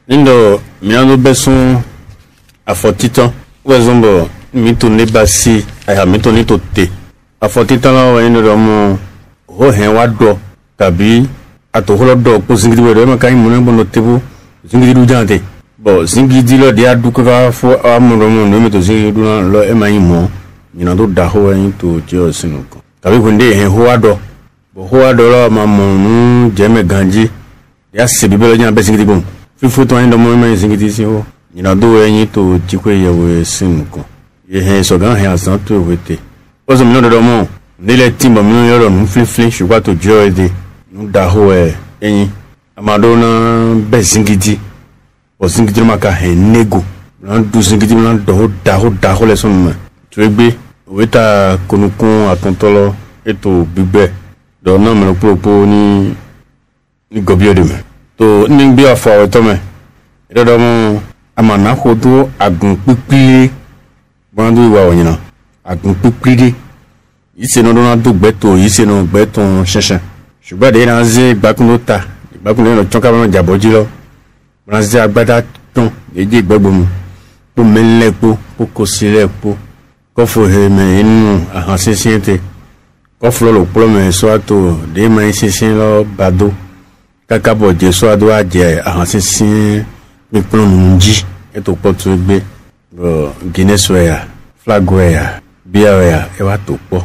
Nindo miando beson a fortitan wezombo mito ne basi aya mito ni tote a fortitan la wa ino mo ho hen wa do tabi ato holo do ko zingidi we do ma kan mo no tebu zingidi du jante bo zingidi lo dia du ko ga fo amuno mo no mito zingidi du lo e mai mo nyina do da ho en to je sinu ko tabi hunde hen ho wa do bo ho wa do lo ma mo jeme ganji ya sibi belo nya be zingidi bom fifu to ndo mo mai zingidi si ho nyina do en to jikwe ye we sinu ko ye hen so gan hen asan to wete ozo mi no do mo nile timba mi no yoro nu flin shugba to joy de nu da ho eyin amado na be zingidi o zingidi ma ka hen nego na du zingidi na da ho le so mo to egbe weta konukun atontolo eto bigbe do na me popo ni gobio de me to ni bi afọ to me do mo amana hodo agun pipi bandu iwa onyina agun pipi de ise no na do gbeto ise no gbeton shensen ṣùgbọ́n de na ze gbakun ta gbakun no chonka mo jaboji lo na ze agbada ton eje gbegbo mu po melepo po kosilepo ko fo he me inu ahan sesiente ko flo lo pro me so ato de ma sesien lo bado kaka bo je so ado aje ahan sesien mi pro nji eto poto egbe Guinness weya flag weya beer weya e wa to po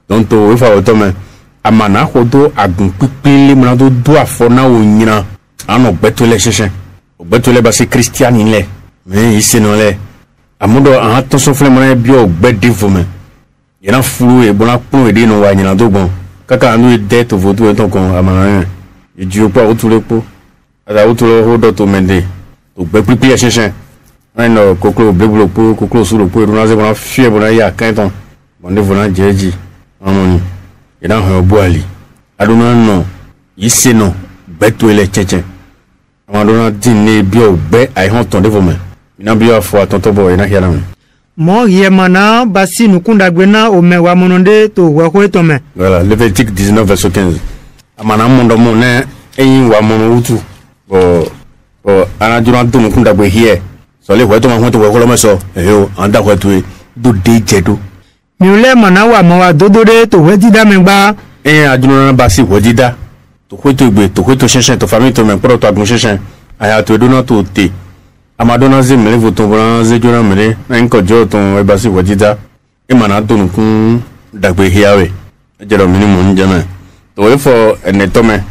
don to we fa to me amana hodo agun pipili mna do afona onyina ano gbetole sesen gbetole ba se christian ile me iseno le amudo an to so fle mna bi ogbedi fo me yana fulu e bona pon e de no wa nyina do gbon kaka anu e de to vodu e ton kon amana e ji opa otulepo ada otulo hodo to mende to gbe pipili sesen no koklo blebulo po koklo suro po runa ze bona fie bona ya kanton bonde bona jeji amoni ina ho boali aduna no yise no beto ele cheche amadona din ne bi ogbe ai hon ton devo me ina bi afo atonto bo ina hiana me mo yemana basi nukunda gbena o mewa mononde to wa ko to me voilà Lévitique 19 verset 15 amana mondo mo ne eyin wa mono utu bo anaduna do nukunda gbe here so le weto ma won to wo lo meso o anda ko to do de jedo mi le mana wa mo wa dodore to we dida me gba ajunu na ba si wo dida to ko to gbe to ko to shensen to family to me pro to agun shensen aya to do na to te amadona ze mele voto bona ze jona mele na nko jo to e ba si wo dida e mana to nkun dagbe hiawe ejero minimum njana to we for ene to me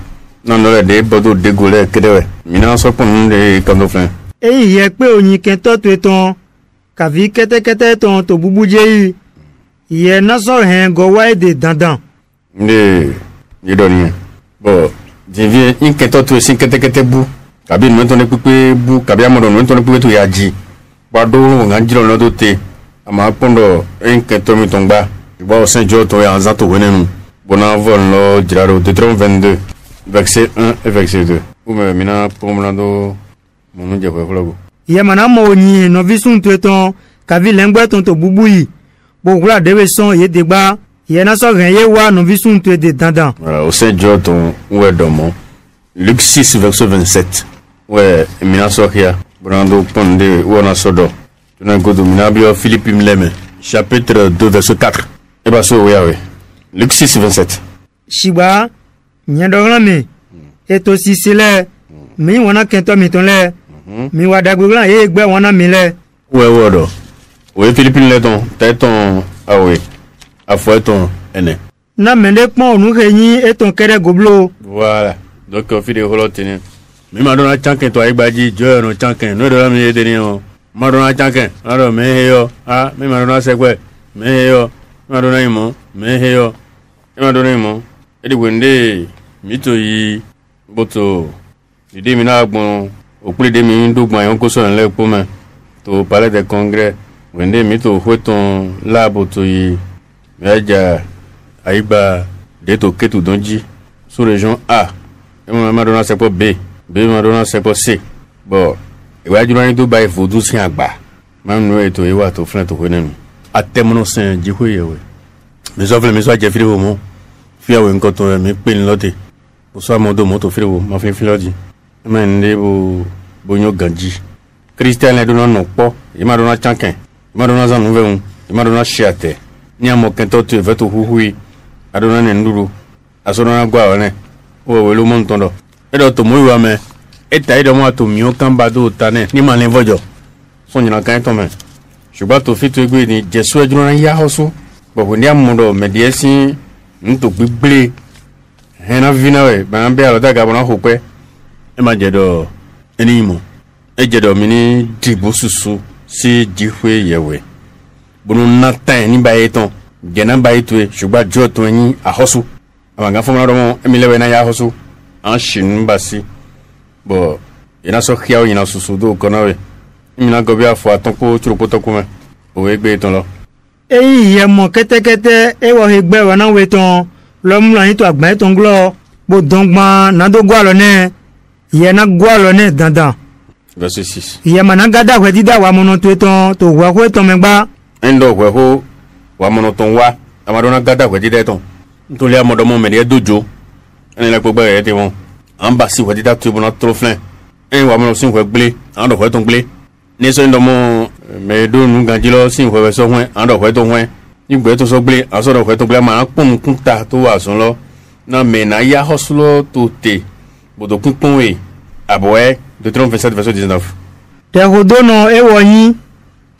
na no le de bodo de gole kedewe mina so pon de kando flen eyi ye pe oyin ken to to ton kavi kete ton to bubuje yi ye na so hen go wa de dandan ne do ni bo divie in ken to sin kete bu kabi no to ne pipe bu kabi amodo no to ne pipe to ya ji ba do nga jiro no to te ama pondo in ken to mi ton gba bo sen jo to ya za to wenenu bona vol no jiraro de 22 verset 1 et verset 2 ou me mina pomlando mon je ko ye mana mo yin no visun to ton kavi lengbe ton to bubu yi bo kula de we son ye de gba ye na so ren ye wa no visun to de dandan voilà au saint jo ton we domo Luc 6 verset 27 ouais mina so kia brando ponde wona sodo tuna godo mina bio Philippe Mleme chapitre 2 verset 4 e ba so we Luc 6 27 shiba nyandogla mi eto sisile mi wona kento mi ton le mi wa dagbegla ye gbe wona mi le ouais wodo oui Philippe le ton teton ah oui afo ton ene na mende pon nu reyin eton kere goblo voilà donc on fait des holotene mi madonna chanken to aigbaji jo no chanken no do mi edeni o madonna chanken aro me heyo ah mi madonna segwe me heyo madonna imo me heyo madonna imo edi wende mi to yi boto ide mi na agbon opule de mi ndogban yon ko so nle po me to palais de congrès wende mi to hoton labo to yi meja aigba de to ketu donji sous région A et madonna c'est pour B madonna c'est pour C bon e wa juro ni to ba ifodu sin agba ma nu e to e wa to flen to ko nenu atemono sen ji ko yewe me so flen me so je friwo mo fi awe nko to mi pe ni lote o so mo do mo to friwo ma fi lodi men de bo bonyo ganji Christian le dona no po ima dona chanken ima dona za no veun ima dona shiate nya mo kento tu veto huhui adona ne nduru asona gwa one o welu mon tondo edo to mu wa me eta edo mo to mi o kan ba do tane ni ma le vojo so nyina kan to me shuba to fitu egbe ni jesu ejuna na ya hoso bo ho ni amudo me de sin nto gbigble hena vina we ba nbe alo daga bona hokwe e ma jedo eni mo e jedo mi ni dibo susu si jihwe yewe bunu na tan ni ba eton jena ba etwe shuba jo to ni a hoso amanga fo ma do mo emilewe na ya hoso an shin basi bo ina so khiao ina susu do kono we mina gobi afo atonko churupoto kuma o egbe ton lo eyi ye mo kete e wo egbe wa na we ton lo mu lan to agba ton glo bo dongban na do gwa lo ne ye na gwa lo ne dandan verset 6 ye mana gada we dida wa mono to ton to wa ko ton megba endo we ho wa mono ton wa amadona gada we dida ton to le amodo mo me de dojo eni la gbogbo e te won an ba si we dida to bona troflin en wa mono sin we gble an do we ton gble ni so ndo mo me do nu ganjilo sin we so hwen an do we to hwen igbe to so gble an so do we to gble ma pon kunta to wa so lo na me na ya hoslo to te bodo kunpon we aboe de 37 verset 19 te hodono e wo yin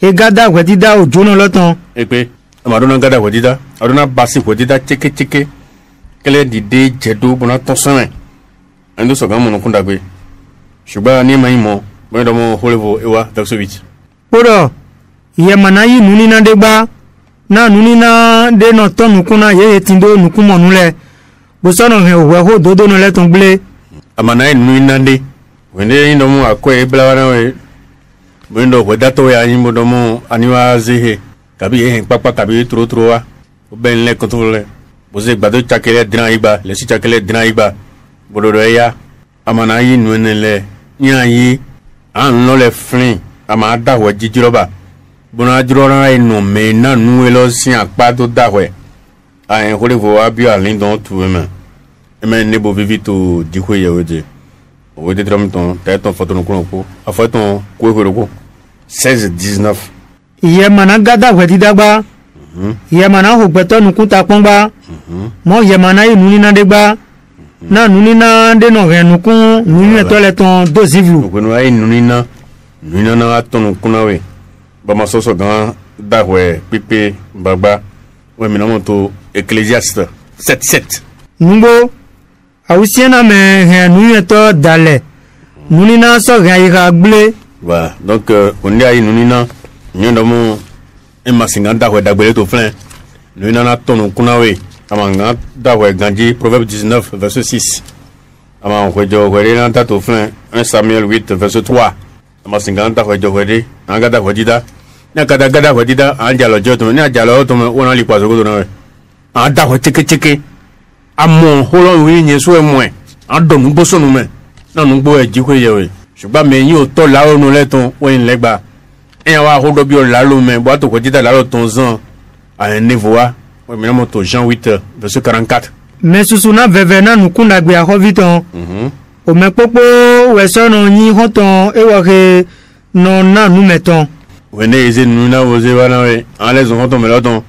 e gada we dida ojo no lotan e pe amadona gada we dida adona basi we dida cheke kele dide jedo bona to so en ndo so gan mo no kunda gbe ṣùgbọ́n ní ma imo bo do mo holevo ewa verset 8 podo ye mana yi nuni na de gba na nuni na de no tonu kuna ye tindo nuku monu le bo so no he we ho dodo no le ton gble amana nuni na de wende ndo mo akwe bla na we bo ndo we dato ya yin bo do mo aniwa zehe kabi ye papa kabi tro wa o ben le contrôle bo se gbado chakele dran igba le si chakele dran igba bo do ya amana yi nuni le nyayi an lo le flin ama da we jijiroba bona jirora inu me na nu lo sin apa to da we ayin holevo abi alin don tu me nebo vivi to dihwe ye wede o de tram ton ta foto no ko afaton ko ko 16 19 ye mana gada we didagba ye mana ho gbeto nu kuta ponba mo ye mana yi nuni na degba na nuni na de no renukun nuni to le ton dozivlu ko no ay nuni na atonu kunawe ba ma soso gan da we pipe bagba we mi no to Ecclésiaste 7:7 numbo awusiena me he nuni to dale nuni na so gan yi ga gble wa donc on ndi ay nuni na nyondo mo e masinga da we dagbele to flin nuni na tonu kunawe amanga da we ganji Proverbe 19 verset 6 ama ko jo we na ta to flin 1 Samuel 8 verset 3 ama singa da we jo we anga da we dida na kada gada we dida anja lo jo to na jalo to mo wona li kwa zo go na we a da we cheke amon holo wi yin so e mo e a do nu bo so nu me na nu gbo e ji ko ye we ṣùgbọ́n me yin o to la onu le ton we in legba en wa ho do bi o la lo me bo to ko dida la lo ton zan a un niveau wa we mi mo to Jean 8 verset 44 me susu na veve na nukunda gbe ahoviton o me popo we so no yin hoton e wo ke no na nu meton we ne eze nu na wo ze wa na we an le zon hoton me lo ton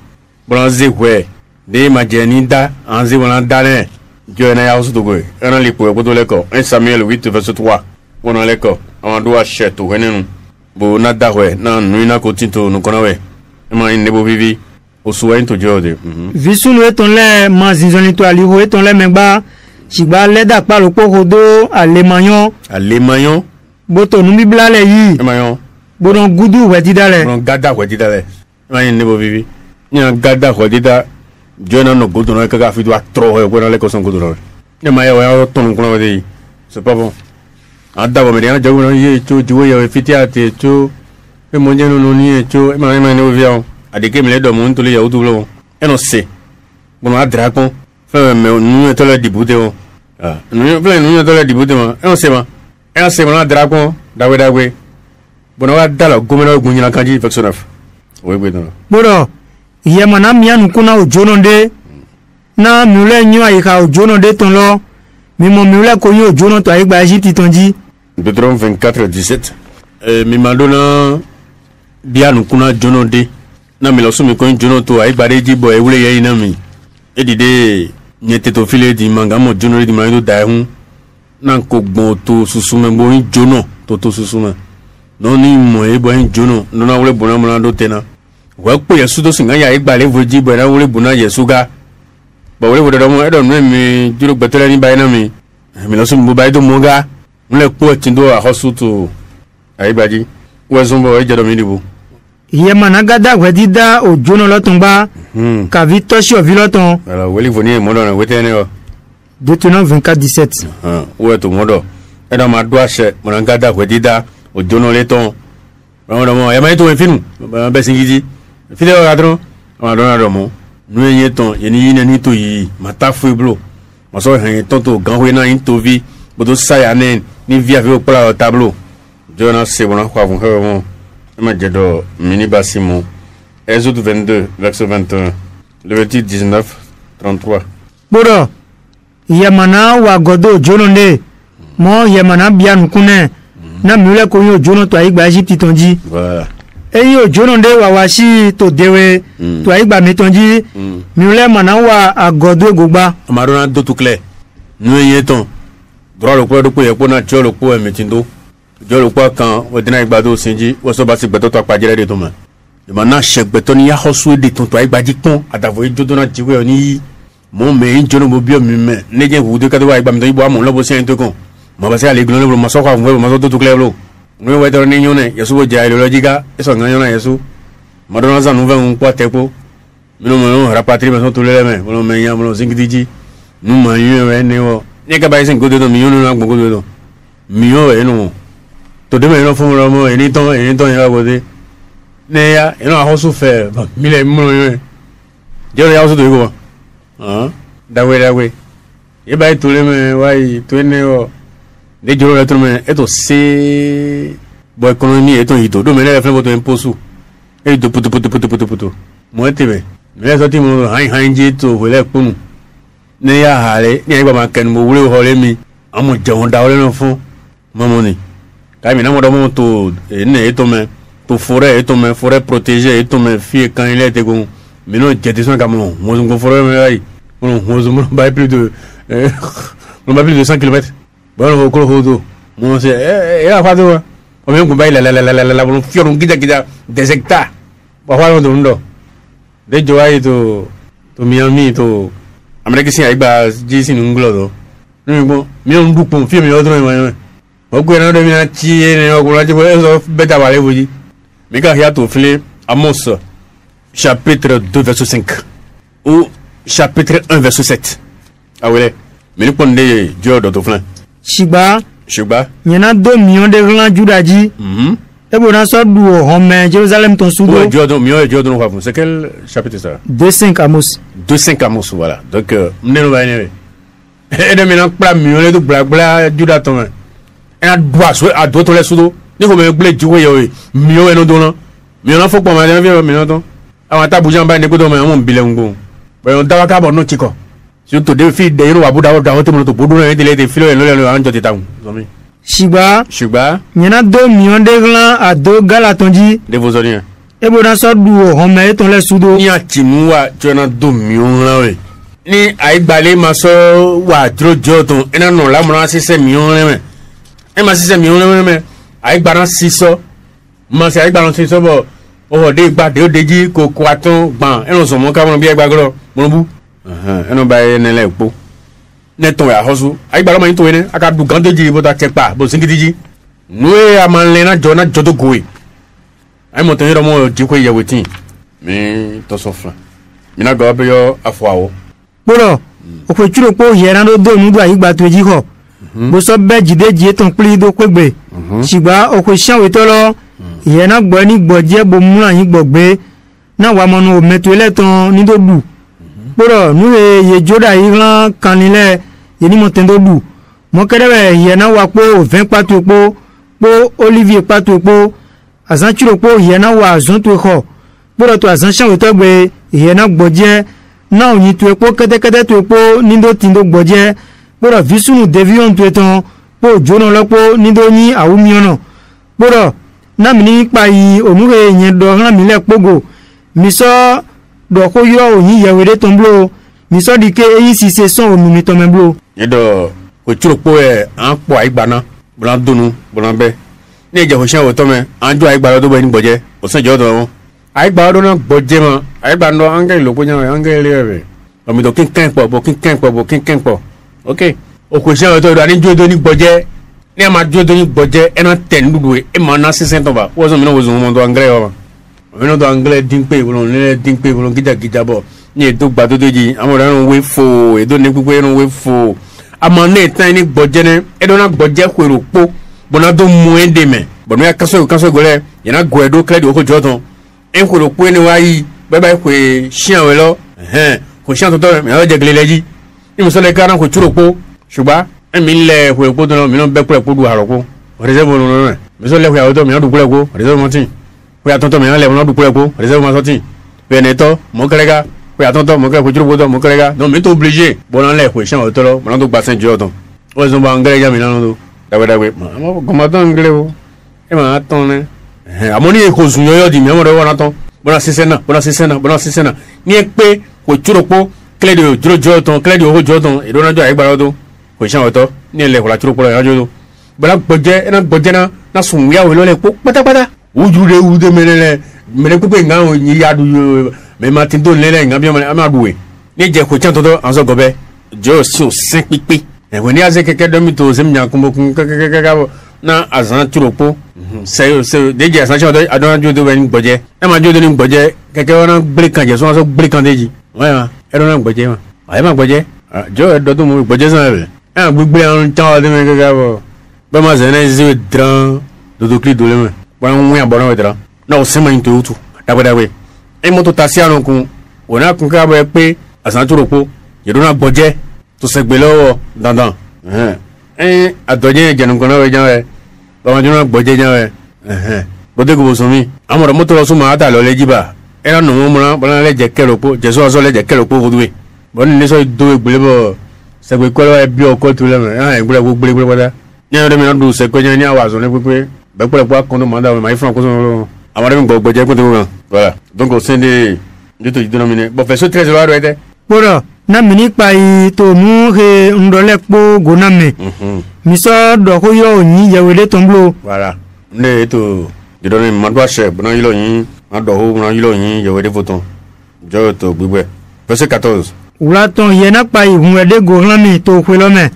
bron ze we de ma je ni da an ze wona da ne jo na ya osu to go ran li po to le ko 1 Samuel 8 verset 3 wona le ko an do a sheto we nenu bo na da we na nu na ko tinto nu kono we e ma in nebo vivi o so en to jode visunu eton le ma zinzoni to ali ho eton le megba sigba le da pa lo pokodo alemayon boto nu bibla le yi emayon bono gudu we didale bono gada we didale e ma in nebo vivi ni gada we dida jona no gudu no ka fi do atro he ko na le ko son gudu no e ma ya ton ko no de c'est pas bon ada bo me dia jogo no ye cho diwo ye fitiate cho e mo je no ni cho e ma no via adike mi le do mo ntole ya utulo e no se bo ma dragon fe me nu to le dibute o nu to le dibute ma e no se ma na dragon dawe bo no wa dala gomena ogun yin kanji verset 9 o egbe no bodo ye mana mianu kuna ojono de na miule nyu ayika ojono de ton lo mi mo miule ko yin ojono to ayigba Egypt tonji Deutéronome 24, 17. Mimadona bianu kuna jono de. Na mi losu mi ko jono to ai gbade jibo e wure ye na mi. E dide nyete to file di manga mo jono di manga do da hun. Na ko gbon to susume bo hin jono to susume. No ni mo e bo hin jono no na wure bona mo do tena. Wa po yesu to singa ya e gbale vo jibo na wure bona yesu ga. Ba wure bo do mo e do mi juro gbetele ni ba na mi. Mi losu mo ba do mo ga. Nle po tindo a hosuto ai baji. Wa zombo e jado mi dibo. Yemana gada wedida o jono lotongba ka vitoshi o viloton. Alors weli voni modo na wetene o. Deutéronome 24 17. Wo to modo. E da ma do ase mona gada wedida o jono leton. Ba mo e ma to finu. Ba be singiji. Fide o gadro. Ma do na do mo. Nu yen ton yeni yin ni to yi mata fu blo. Ma so hen ton to gan we na in to vi. Bodo saya nen ni via ve o pla tableau. Jona se bona kwa von he ma jedo mini basimo. Exode 22 verset 21. Levitique 19 33. Bodo yemana wa godo jono ne mo yemana bianu kune na miule ko yo jono to aigba Egypt tonji. Voilà. E yo jono de wa washi to dewe to aigba metonji miule mana wa agodo gogba. Amarona do tout clair. Nu yeton. Droit le quoi de quoi pour na tio le quoi metindo. Jo le quoi quand o dina igbado sinji o so ba si gbeto to apajere de to ma. De mana che gbeto ni ya hosu de ton to igbaji kon adavo ijodo na jiwe oni mo me injono mo bio mi me neje wu de ka do wa igba mi to ibo amon lo bo se en to kon. Mo ba se ale glo lo mo so kwa mo so to clair lo. No we to ni nyone yesu bo ja ideologica eso nganyo na yesu. Madonna za no ve un kwa tepo. Mi no mo rapatri me so to le me mo me nya mo singidiji. Nu ma yu we ne wo. Ni ka ba isen go de do mi yunu na gbogbo do. Mi o e no. To de me no fun ro mo eni ton ya go de. Ne ya eno a hosu fe mi le mo yo. Je ya hosu do go. Da we. E ba to le me wai to ne o. De joro le to me e to se bo economy e to hito do me le fe bo to imposu. E do putu. Mo te be. Me so ti mo han ji to we le punu. Ne ya hale ni egba ma ken mo wure ho le mi amo jeun da ole no fun momo ni ka mi na mo do mo to ne eto me to forêt protégée eto me fi kan ile te gun mi no jeti so ka mo go forêt me ai mo ba plus de 100 km bon ho ko ho mo se e a fa do o me go ba la mo fioro gida des hectares ba fa do ndo de jo ai to Miami to America sin aigba jisi nglo do nbo mi on dupon fi mi odro mo o gbe na do mi na chi ne o ko la je so beta wale boji mi ka ya to file Amos chapitre 2 verset 5 ou chapitre 1 verset 7 ah ouais mi ni pon de jo do to flan Shigba nyena 2 millions de glan judaji e bo na so du o home Jérusalem ton sudo jo do mi o jo do no c'est quel chapitre ça 2:5 Amos 2:5 Amos voilà donc mne ba ne e de mi na pra mi o le do bla juda ton e na doa so a do to le sudo ni ko me gble jiwe yo mi o eno do na mi o na fo po ma le mi no to awon ta bujan ba ne ko do me won bile ngbo be on dawa ka bo no chiko si to de fi de iro abuda o da o to mo to bodu na de le de filo lo le an jo ti taun so mi Shigba nyena 2 millions de glan a 2 galatonji de vos oriens e bo na so du o home ton le sudo ni atinuwa jona 2 millions la we ni aigbale ma so wa drojo ton ena no la mo na 6 millions me e ma 6 millions me aigbara 6 ma se aigbara 6 bo o de gba de o deji ko aton gban eno so mo ka mo bi aigbagoro mo bu eno ba ene le po neton ya hosu aigbara ma yin to ene aka du gan deji bo ta chepa bo singidiji no e amanle na jona jodo goe ai mo tan mo ji ko ye wetin mi to so flan mi na go be yo afwawo boro o ko churo po yera no do nu do aigba to ji ho bo so be jide ji ton pli do pegbe Shigba o ko shan to lo yena gbo ni gboje bo mu ayin gbogbe na wa mo no meto ele ton ni do du boro nu ye joda iran kanile ye ni mo ten do du mo kedebe yena wa po 20 patu po Olivier patu po azan churo po yena wa zon to ho boro to azan shan to gbe yena gboje na oni to epo kete to epo nindo tindo gboje boro visunu devion to eton po jono lopo nidoni awumiono boro na mini pa yi onuhe yen do ran mi le pogo mi so do ko yo oyin yewede ton blo mi so di ke eyin si se son onu mi ton me blo yedo ko churopo e an po aigbana bulan dunu bulan be ni je ho se o to me an jo aigbara do be ni gboje o san jo do aigbara do na gboje mo aigbara no angel lo ko yan angel le re o mi do kin ken po okay o ko se o to do ani jo do ni gboje ni ma jo do ni gboje e na ten dudu e ma na 600 ba wo so mi no wo zo mo do angre o mi no do angre din pe wo le din pe wo gija bo ni e do gba do ji àwọn re run we fo e do ni gugu run we fo amane tan ni gboje ne e do na gboje kwero po bona do mu ende me bona ya kaso gole ya na go edo credit o ko joton en kwero po ni wa yi bye bye ko sian we lo ko sian to to me o je gele leji ni mo so le kana ko churo po suba emi le ko epo do mi no be po du haroko reserve no no mi so le ko ya to mi no du ko reserve mo tin ko ya to mi no le mo du ko reserve mo so tin pe ne to mo kerega ko ya to mo kere ko churo po do mo kerega no mi to obligé bona le ko sian o to lo mo no do gba sen jo ton o so ba ngere ya mi no do dagbe mo ko ma to ngere o e ma ton ne amoni e ko sun yo di mi mo re wona ton bona sisena ni e pe ko churo po clé de jo ton clé de o jo ton e do na jo aigbara do ko sian o to ni le ko la churo po la jo do bala gboje na sun ya o lo le po pátápátá ujude mele pepe nga o ni ya du me ma tin do lele nga bi ma duwe ni je ko chan to an so gobe jo si o sin pipe e we ni aze keke do mi to se mi yan kun kaka na azan churo po se de je san chan do adon jo do we ni gboje e ma jo do ni gboje keke wona gbere kan je so gbere kan deji wa e do na gboje ma ai ma gboje jo e do to mo gboje san e gbegbe an chan o de me kaka bo ba ma zene zi dran do kli do le me ba un ya bono wedra na o se ma into utu dagbe e mo to tasi arun kun ona kun ka bo pe asan turo po ye do na gboje to se gbe lowo dandan adoje jenu kan we jan we ba ma juna gboje jan we bode go so mi amoro mo to lo so ma ata lo leji ba era no mo ran bona le je kero po je so le je kero po godwe bon ni so do egbele bo se gbe ko lo e bi oko tu le me egbele go gbele gbele ni o de mi no du se ko ni awazo ne pepe be pele po akono manda me mai fran ko so amare mi gbogbo je ko to ran voilà donc o sende de to denominer bon fait so très lo ade boro na mini pa yi to mu he ndole po goname mi so do ko yo yin yewede tomblo voilà ne to de donner mandwa che bona yilo yin ado ho bona yilo yin yewede voton jo to gbegbe verset 14 ulaton yena pa yi hunwede goname to kwelome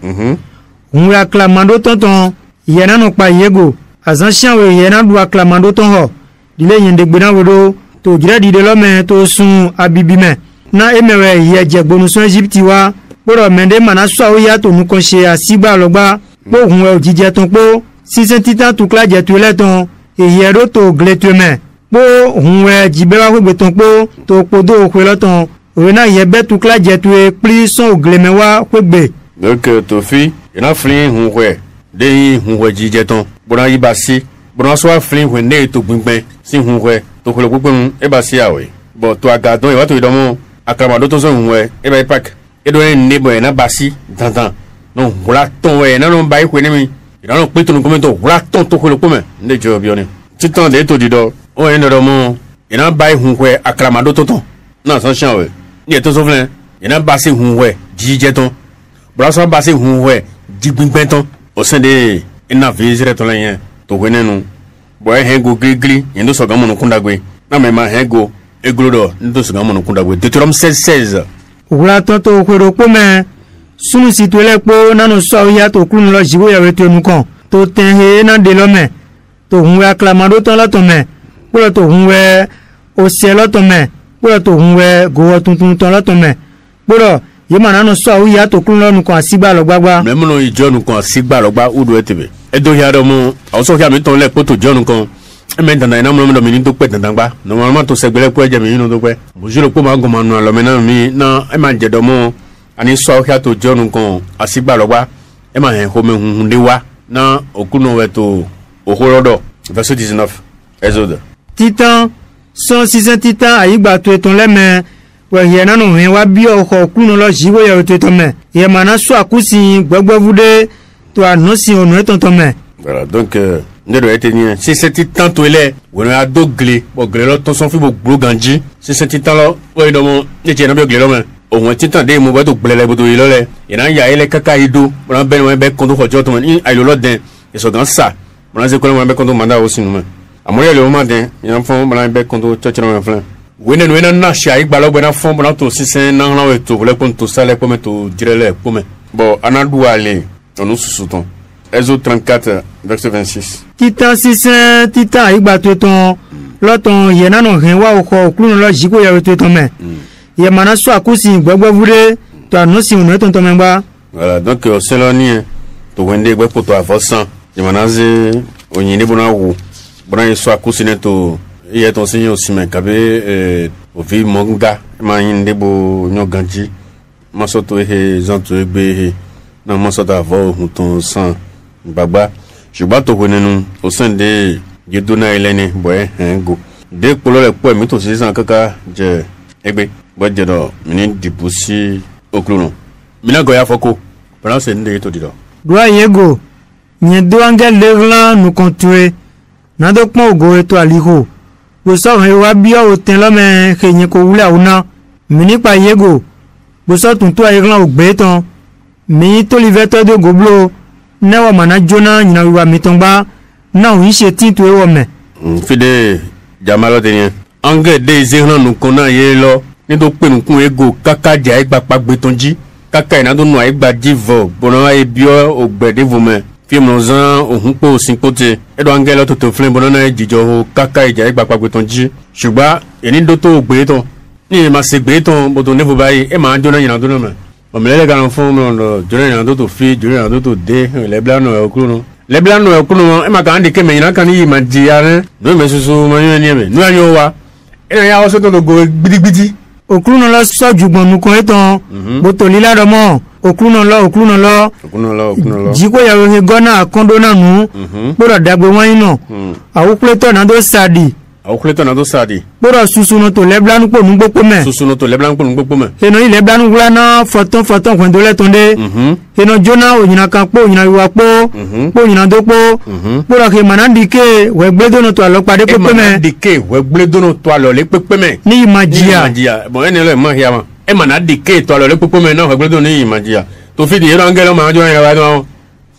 unwe aklamando tonton yena no pa yego azansian we yena du aklamando ton ho dile yende gbena wodo to jira di de lo me to sun abibi me na emewe ye je gbonusun Egypt wa poro mende mana so o ya to nu kon se asigba logba po hunwe ojije ton po sise titan tu kla je tu le ton e yero to gletu me po hunwe jibe wa gbe ton po to podo kwe lo ton o na ye be tu kla je tu e pli son o gleme wa kwegbe donc to fi ina flin hunwe de hunwe jije ton bona yi basi bona so flin hun ne to gbingbin si hunwe to ko gbogbo e basi awe bo to aga don e wa to idomo akramado to so hunwe e ba ipak e do ne bo na basi dandan no wala ton we na no ba ikwe ni mi ina no pe to no komento wala ton to ko lo pome ne jo bi oni titan de to dido o en do mo ina ba hunwe akramado to ton na san shan we ni e to so flen ina basi hunwe jije ton bra so basi hunwe jigbingbin ton o sende ina vizire to len to wenenu boy hengo grigri yendo so gamono kundagwe na me ma hengo eglodo ndo so gamono kundagwe Deutéronome 16:16 ula tonto kwero pome sunu situele po nanu so ya to kunu lo jiwo ya wetu enukan to tenhe na de lo me to hunwe aklamado ton la to me po to hunwe o se lo to me po to hunwe go tuntun ton la to me po ye mananu so ya to kunu lo nukan asigba lo gbagba me mo ijo nukan asigba lo gba udu etebe edo ya do mo awso ya mi ton le po to jo nukan me dan na mo mi ni to pe dan gba no mo to segbele po eje mi ni to pe bo jiro po ma go ma nu lo me na mi na e ma je do mo ani so ya to jo nukan asigba lo gba e ma he ho me hun de wa na okuno we to ohorodo verset 19 Exode titan son season titan ayigba to eton le me we ye na no hin wa bi oko okuno lo jiwo ya to eton me ye mana so akusi gbogbo vude to anosi onu etonton me. Voilà, donc ne doit être ni si c'est temps to ele on a do glé bon glé lo ton son fi bo glo ganji si c'est temps lo o do mo ni je na bi glé lo me o won ti tan de mo ba to glé le bo to lo le ina ya ele kaka ido mo be no be kondo ko jo to ni ayo lo den e so gan sa mo se ko mo be kondo manda o sinu me amore le o ma den ina fon mo be kondo cho cho me flan wena na sha igba lo gbe na fon mo na to sisen na na we to le ko to sale ko me to dire le ko me bon anadu ale onu susu ton Exode 34, verset 26. Titan 6, Titan igba tueton, l'auton yena no renwa oko okunu lo jiko ya tueton me. Ye mana so akusi gbogbo vure to anosi onu etonton me gba. Voilà, donc au Seloni to wende gbe poto afosan. Ye mana ze onyine bona wo. Bona so akusi ne to ye ton sinyo sime kabe o vi monga ma yinde bo nyoganji. Masoto he zanto egbe na masoto avo ton san Baba, je bats au Renenu au sein de Yedona Hélène, boy, un go. Dès que le poème est aussi sans caca, je, ebe, boy, je dois, mini dipoussi au clown. Mina goya foko, pendant c'est une de tout dire. Doa yego, nye do angel leglan nous contuer. Nadok mo go eto aliho. Bo so he wa bia o ten lo me ke nye ko wula una. Mini pa yego. Bo so tun to ayeglan o gbe ton. Mi to liveto de goblo. Newa mana jona nyina wiwa mitongba na uishe tintu ewo me. Fide jamalo tenien. Ange de zehna nu kona ye lo. Ni do pe nu kun ego kaka ja igba pagbe tonji. Kaka ina do nu igba divo. Bono e bio ogbede vome. Film no zan ohun po sinpote. Edo ange lo to flem bono na jijo kaka ja igba pagbe tonji. Suba eni do to ogbe ton. Ni ma se gbe ton bodo nevo bayi e ma jona nyina do no me. Les gars font durant un autre fille, durant un autre dé, les blancs au clou. Les blancs au clou, et ma grande que mais il a quand il m'a dit, nous, mais ce sont nous, nous, et il y a aussi ton go bidi. Au clou, non, là, ça, du bon, nous connaissons, Botolila de mort, au clou, non, là, au clou, non, là, Jiko, il y a un gona, condona, nous, pour la dagouin, non, à Oukleton, à dos sadi. Au cleton à dos sadi. Pour susuno to les blancs pour nous beaucoup mais. Susuno to les blancs pour nous beaucoup mais. Et non, les blancs voilà na photon quand on les tonde. Et non, Jona ou ina kampo, ina wapo, pour ina dopo. Pour la que manandike, we bledo no to alok pas de peu mais. Manandike, we bledo no to alok les peu mais. Ni magia. Bon, elle est le magia. Et manandike to alok les peu mais non, we bledo ni magia. To fi di erangelo ma Jona ya wa.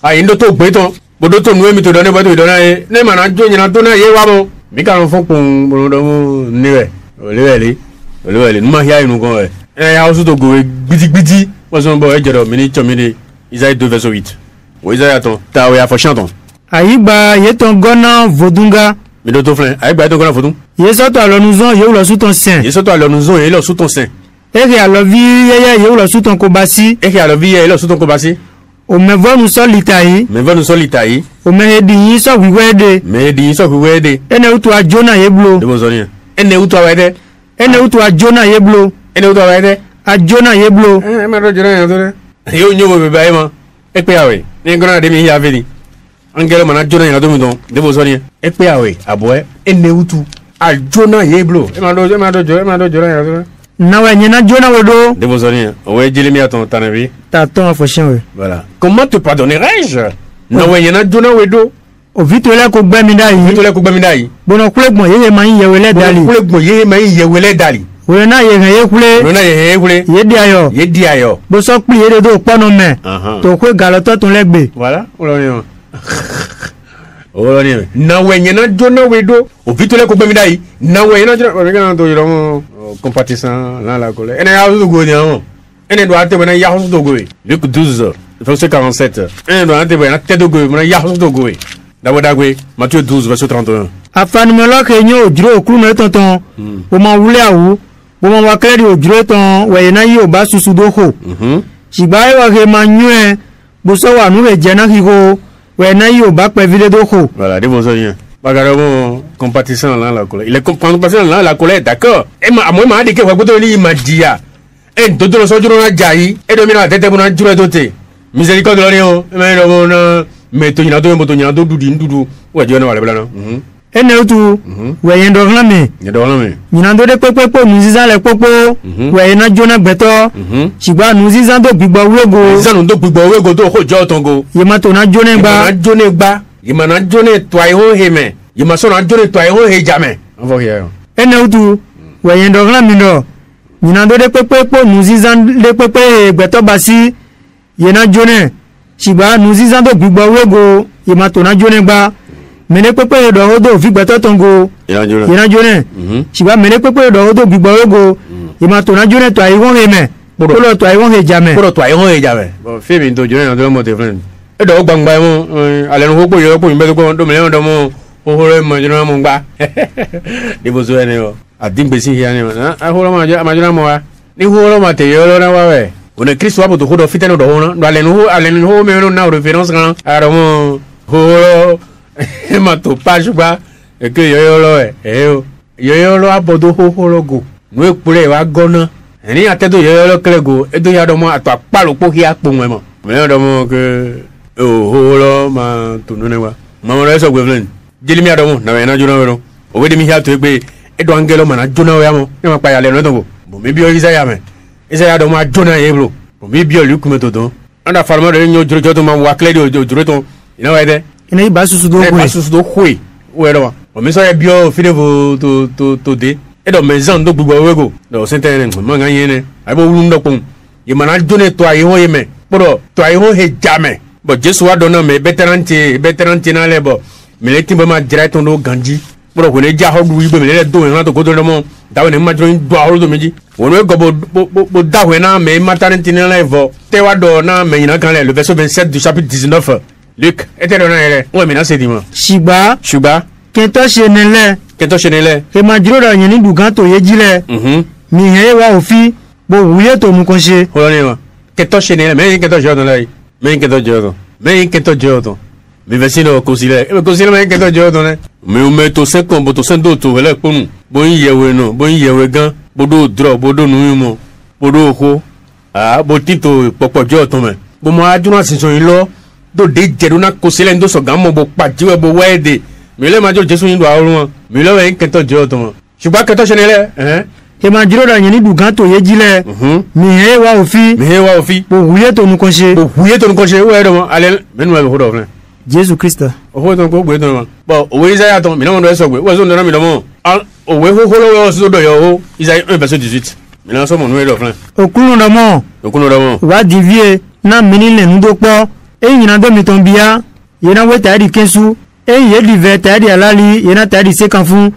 Ah, indo to beton. Bodo to nous mi to donner bodo donner. Ne mananjo ina to na ye wa bon. Mika no fon pon bono niwe olewele numa hia inu kon ya osu to go gbidi waso bo ejero mini chomini Isaïe 2 verset 8 o Isaïe ton ta o ya fo chanton ayiba yeton gona vodunga mi do to flen ayiba yeton gona vodun yeso to alonuzon ye lo sous ton sein yeso to alonuzon ye lo sous ton sein eke alovi ye lo sous ton kobasi eke alovi ye lo sous ton kobasi o me vonu so litai o me hedi so wiwede ene utu a Jona yeblo de bozonia ene utu awede a Jona yeblo a Jona yeblo me do Jona ya to yo nyobo be bai ma e pe awe ni ngona de mi ya veni angelo mana Jona ya to mi don de bozonia e pe awe aboe ene utu a Jona yeblo e ma do Jona ya to nawe nyena Jona wedo de bozonia o Jérémie aton tanabi taton afoshin we voilà comment te pardonnerai-je nawe nyena Jona wedo o vitole ko gbamidai bono kulegbon yeye man yewele dali we na ye kule ye di ayo bo so pli ere do pono me to ko galoto tun legbe voilà oloni nawe nyena Jona wedo o vitole ko gbamidai nawe nyena Jona to yoro compatissant la colère ene ya zo go ni awon ene do ate bena ya zo do go Luc 12 verset 47 ene do ate bena te do go bena ya zo do go Dagwe, Matthieu 12, verset 31. Afanumelo ke nyo ojuro okuru no tonton. O ma wule awu. O ma wa kleri ojuro ton we na yi o ba susu do ho. Sibai wa ke ma nyue. Bo so wa nu le jena higo. We na yi o ba pe vile do ho. Voilà, des bons oignons. Bagaramo compatissant là la colère. Il est compatissant là la colère, d'accord. Et moi m'a dit que wa goto ni magia. E dodo lo so juro na jai. E do mi na tete bo na juro dote. Miséricorde lo ni o. E me do na me to nyina do mo to nyina do dudi ndudu wa jona wale blana ene utu weyen doglame ye do la me nyina do de pepepo nuziza le popo weyen na jona gbeto sigba nuziza do gbigbo wego zanu do gbigbo wego to ho jo tongo ye ma to na jone na gba jone gba ye ma na jone twai ho he me ye ma so na jone twai ho he jame on va here ene utu weyen doglame ndo nyina do de pepepo nuziza le pepe gbeto basi ye na jone sigba nuziza do gbigbo wego ye ma to na jone gba mene pepe do hodo fi gbeto tongo ya jone ye na jone sigba mene pepe do hodo gbigbo wego ye ma to na jone to ayi won he me polo to ayi won he jame polo twai ho he jame bo fe mi to jone na do mo te friend e do gbangba mo ale no ho po yo po mi be ko do me do mo ho ho re mo jona mo gba de bo so ene o adingbe si ya ni a ho ro ma jona mo wa ni ho ro ma te yo ro na wa we one Kristo wa bo to ho do fiteno do ho na do ale no ho me no na reference kan ara mo ho ma to pa suba e ke yo lo yo lo abodo ho logo no epure wa gona ni atedo yo lo klego edo ya do mo ato apalo po hi apo mo me do mo ke ho lo ma to no ne wa ma mo so gwe jeli mi ado mo na na jona wero o we de mi ha to pe edo angelo ma na jona we amo e ma pa ya le no to bo me bi o Isaiah me Isaiah do ma jona ye bro bo me bi o lu kume to don anda farma de nyo joro to ma wa kledi o joro to ina wa de ina iba susu do ba susu do hwe wero o mi so ye bi o fide vo to de e do me zan do gbugbo wego do senten mo nga yen ne ai bo wulu ndo pon ye mana jone to ayi ho ye me poro to ayi ho he jame bo Jesu wa do na me beteranti na le bo me le timba ma direct on do ganji poro ko ne ja ho du ibe me le do na to ko do mo da we ne ma jone do ahoro do meji wonu e go bo da we na me maternity na le vo te wa do na me ina kan le verset 27 du chapitre 19 Luc était dans l'air ouais mais là c'est dimanche sigba kento chenele e ma jiro da yin ni dugan to yejile mi he wa ofi bo wuye to mu kon se o le wa kento chenele mais kento jodo lai mais kento jodo mi vecino cosile mais kento jodo ne mi o meto 5 bo to sendo to wele ponu bo yewe gan bo do dro bo do nu mo bo do ho bo tito popo jo to me bo mo ajuna sinso yin lo do de jeruna kosele ndo so gamo bo pajiwe bo wede mi le ma jo Jesu yin do awon mi le we kento jo to mo suba kento chenele e ma jiro da yin ni dugan to yejile mi he wa ofi bo wuye to nu kon se we do mo ale menu we ho do fun Jesus Christ o ho to ko gbe do mo bo o we Isaiah to mi no mo so gbe we so ndo na mi do mo o we ho lo so do yo o Isaiah 1 verset 18 mi na so mo nu we do fun okunu do mo wa divie na minile ndo po eyina do mi ton biya yena we tari kensu ye live tari alali yena tari sekanfu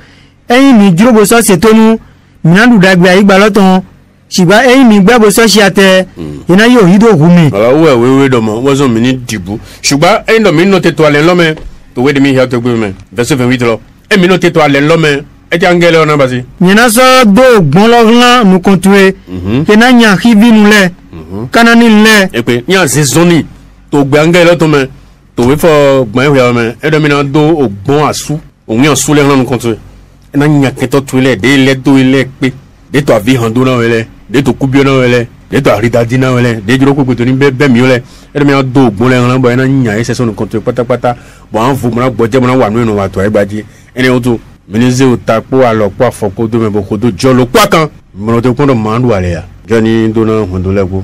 mi jurobo so setonu minandu dagbe igba loton siba mi gbebo so siate yena yo hido humi ala we do mo wozo mi ni dibu suba do mi no te to ale lome to we de mi ha to gbe me verset 28 lo mi no te to ale lome e ti angele ona basi yena so do gbon lo nu kontue yena nya hivinu le kanani le e pe nya zezoni to gbe angele to me to we for gbon we me e do mi na do ogbon asu ohun yan su le ran kontue e na nya keto to ile de ile do ile pe de to avi hando na wele de to kubio na wele de to aridadi na wele de juro ko to ni be mi ole e do mi na do ogbon le ran bo e na nya e se so nu kontue patapata bo an fu mo na gboje mo na wa nu wa to e gbaji ene o to minize utapo alopo afoko do me bo ko do jolo kwa kan mo no te ko do mandu ale ya joni do na hondo lego